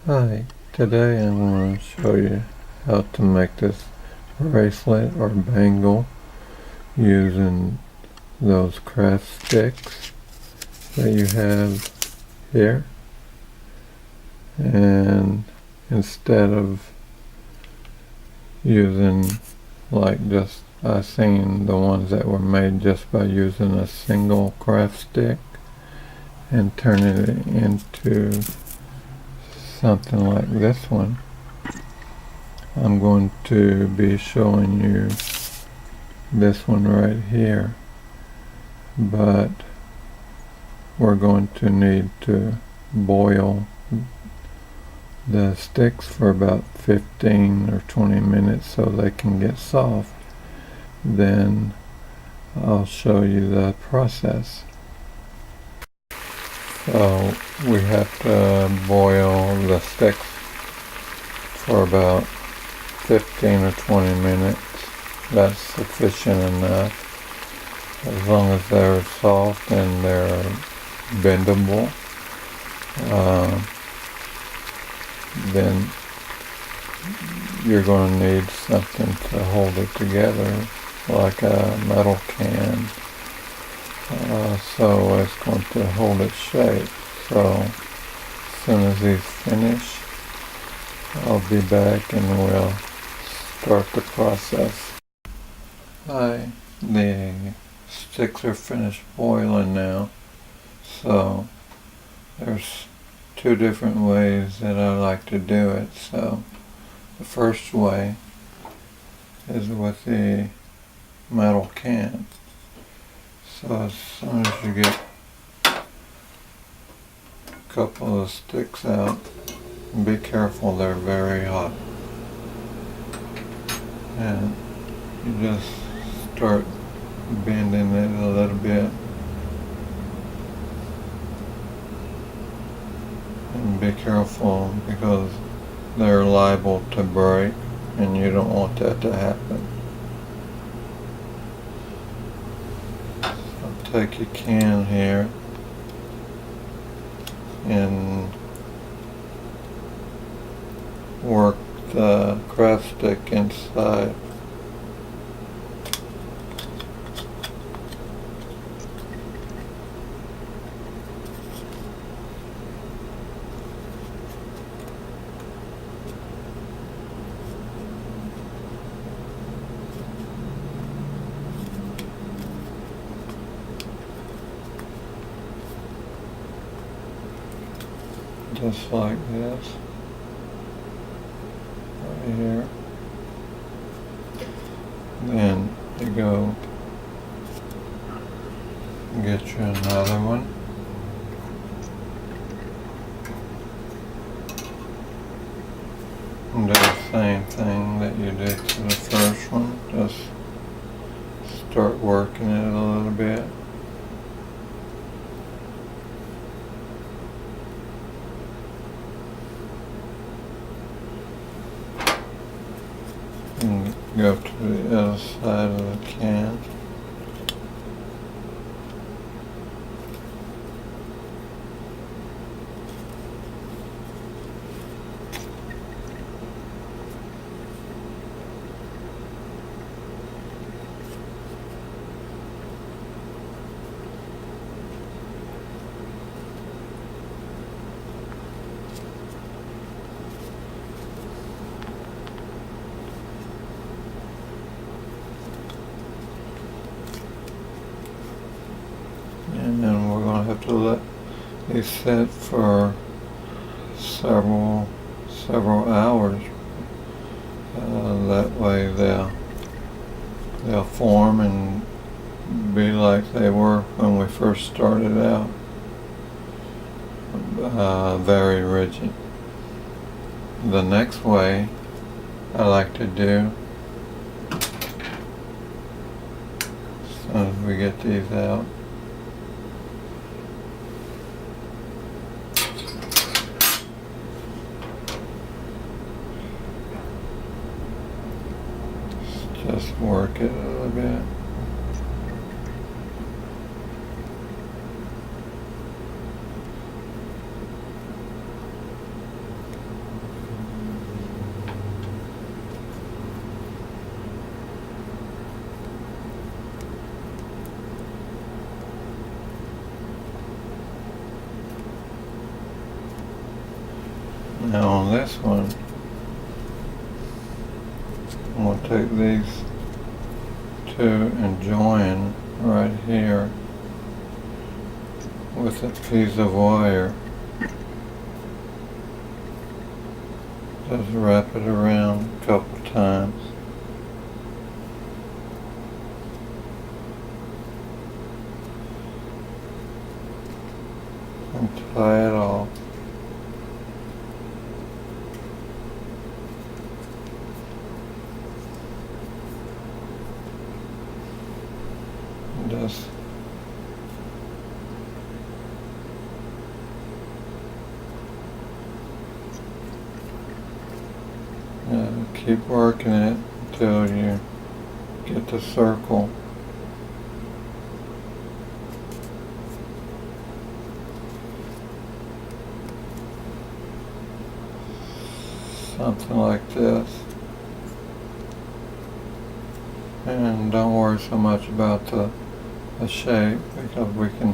Hi, today I'm going to show you how to make this bracelet or bangle using those craft sticks that you have here. And instead of using I seen the ones that were made just by using a single craft stick and turning it into something like this one, I'm going to be showing you this one right here, but we're going to need to boil the sticks for about 15 or 20 minutes so they can get soft. Then I'll show you the process. So we have to boil the sticks for about 15 or 20 minutes. That's sufficient enough, as long as they're soft and they're bendable. Then you're going to need something to hold it together, like a metal can, so it's going to hold its shape. So as soon as these finish, I'll be back and we'll start the process. Hi, the sticks are finished boiling now, so there's two different ways that I like to do it. So the first way is with the metal can. So as soon as you get a couple of sticks out, be careful, they're very hot. And you just start bending it a little bit. And be careful because they're liable to break and you don't want that to happen. So take your can here and work the craft stick inside. Just like this, right here. Then you go get you another one. And do the same thing that you did to the first one. Just start working it a little bit. And go to the other side of the can. And then we're going to have to let these sit for several hours. That way they'll form and be like they were when we first started out. Very rigid. The next way I like to do, as soon as we get these out, just work it a little bit. Now on this one, I'm going to take these two and join right here with a piece of wire. Just wrap it around a couple times. And tie it off. And just keep working it until you get the circle. Something like this. And don't worry so much about the shape, because we can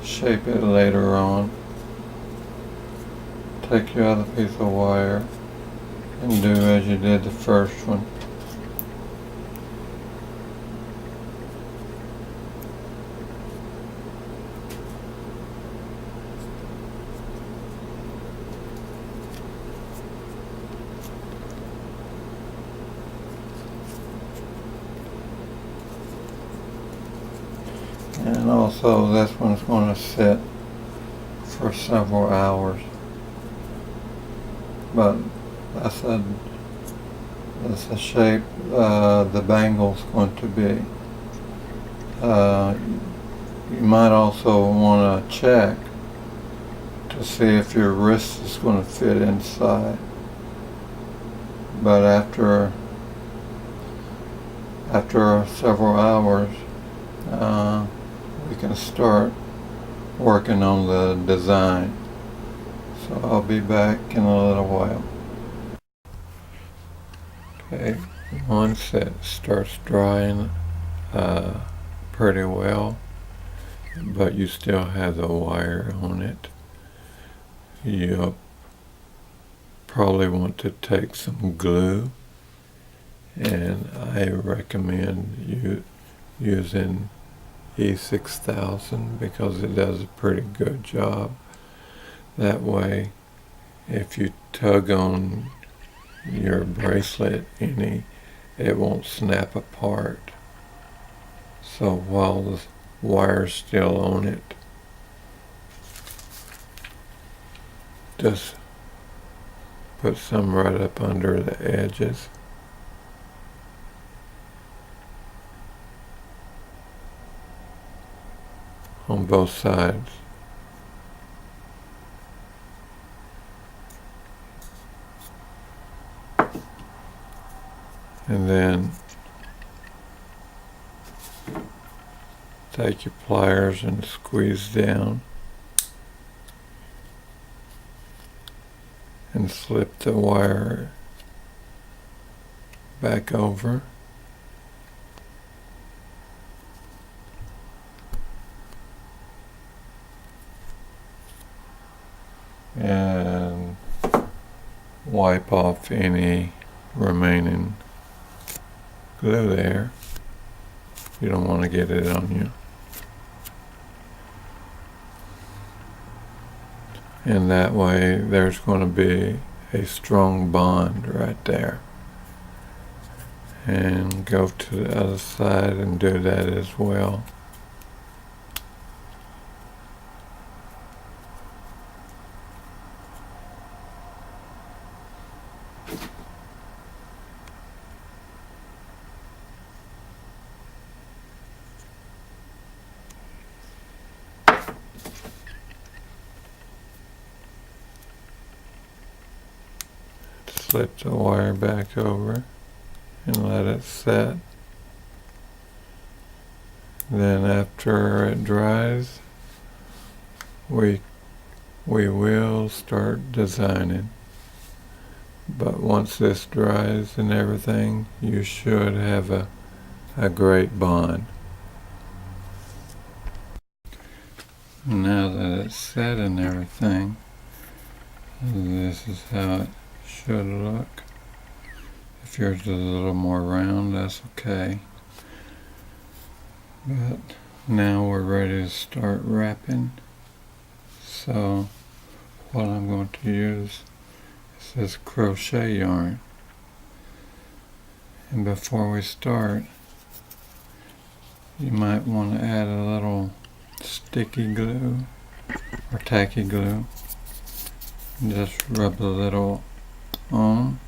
shape it later on. Take your other piece of wire and do as you did the first one. And also this one's going to sit for several hours. But that's the shape the bangle's going to be. You might also want to check to see if your wrist is going to fit inside. But after several hours, we can start working on the design. So I'll be back in a little while. Okay, once it starts drying pretty well, but you still have the wire on it, you'll probably want to take some glue, and I recommend you using E6000 because it does a pretty good job. That way, if you tug on your bracelet any, it won't snap apart. So while the wire's still on it, just put some right up under the edges. On both sides. And then take your pliers and squeeze down and slip the wire back over. And wipe off any remaining glue there. You don't want to get it on you. And that way there's going to be a strong bond right there. And go to the other side and do that as well. Slip the wire back over and let it set. Then after it dries, we will start designing. But once this dries and everything, you should have a great bond. Now that it's set and everything, This is how it should look. If yours is a little more round, that's okay. But now we're ready to start wrapping. So what I'm going to use is this crochet yarn. And before we start, you might want to add a little sticky glue or tacky glue. Just rub a little on.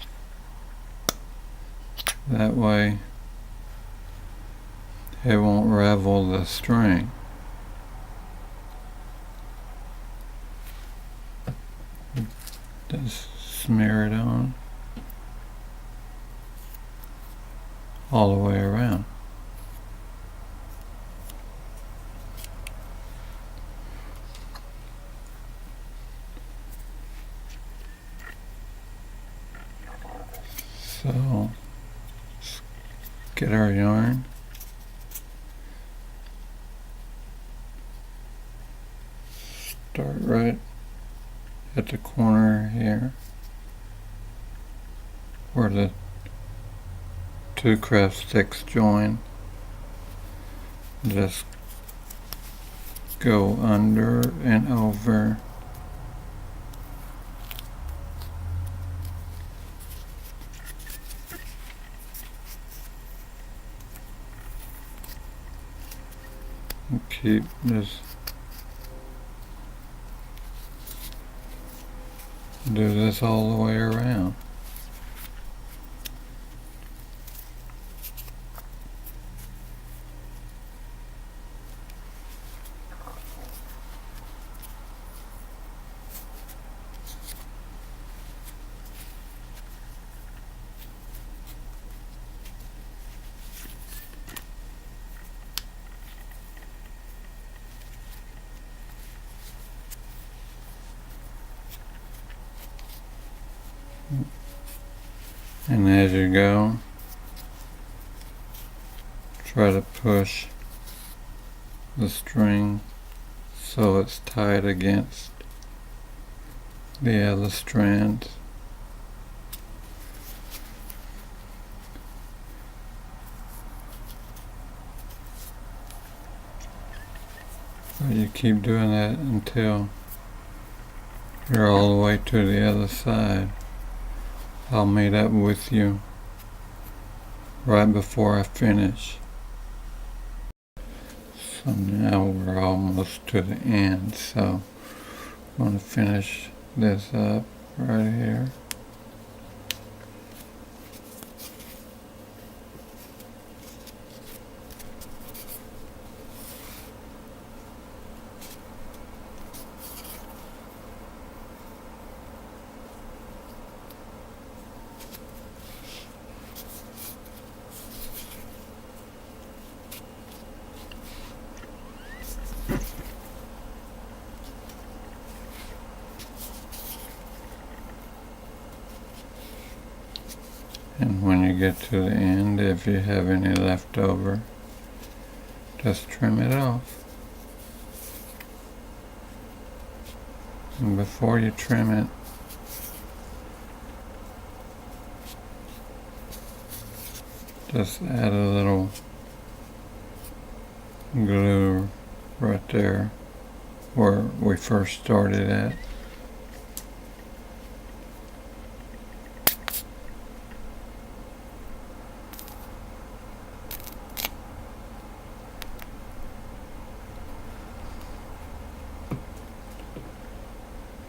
That way it won't ravel the string. Just smear it on all the way around. So let's get our yarn. Start right at the corner here where the two craft sticks join. Just go under and over. And keep this. Do this all the way around. And as you go, try to push the string so it's tied against the other strands. So you keep doing that until you're all the way to the other side. I'll meet up with you right before I finish. So now we're almost to the end, so I'm going to finish this up right here. And when you get to the end, if you have any left over, just trim it off. And before you trim it, just add a little glue right there where we first started at.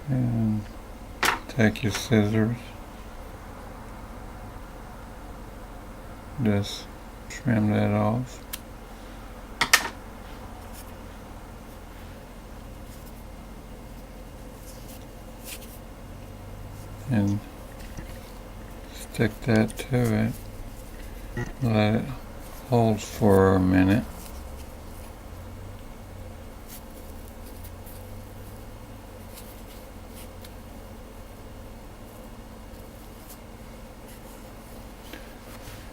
And take your scissors, just trim that off. And stick that to it. Let it hold for a minute.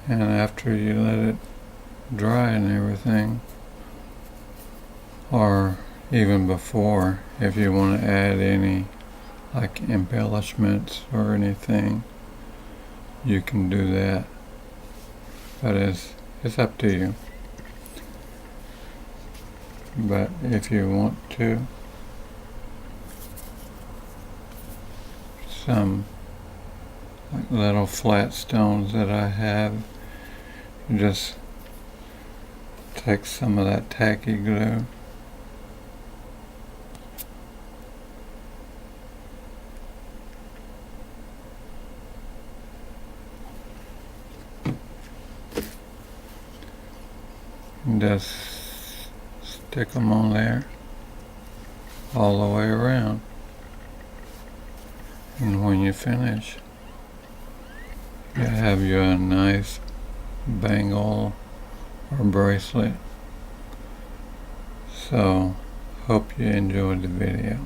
And after you let it dry and everything, or even before, if you want to add any like embellishments or anything, you can do that. But it's up to you. But if you want to, some like little flat stones that I have, you just take some of that tacky glue, and just stick them on there all the way around. And when you finish, you have your nice bangle or bracelet. So, hope you enjoyed the video.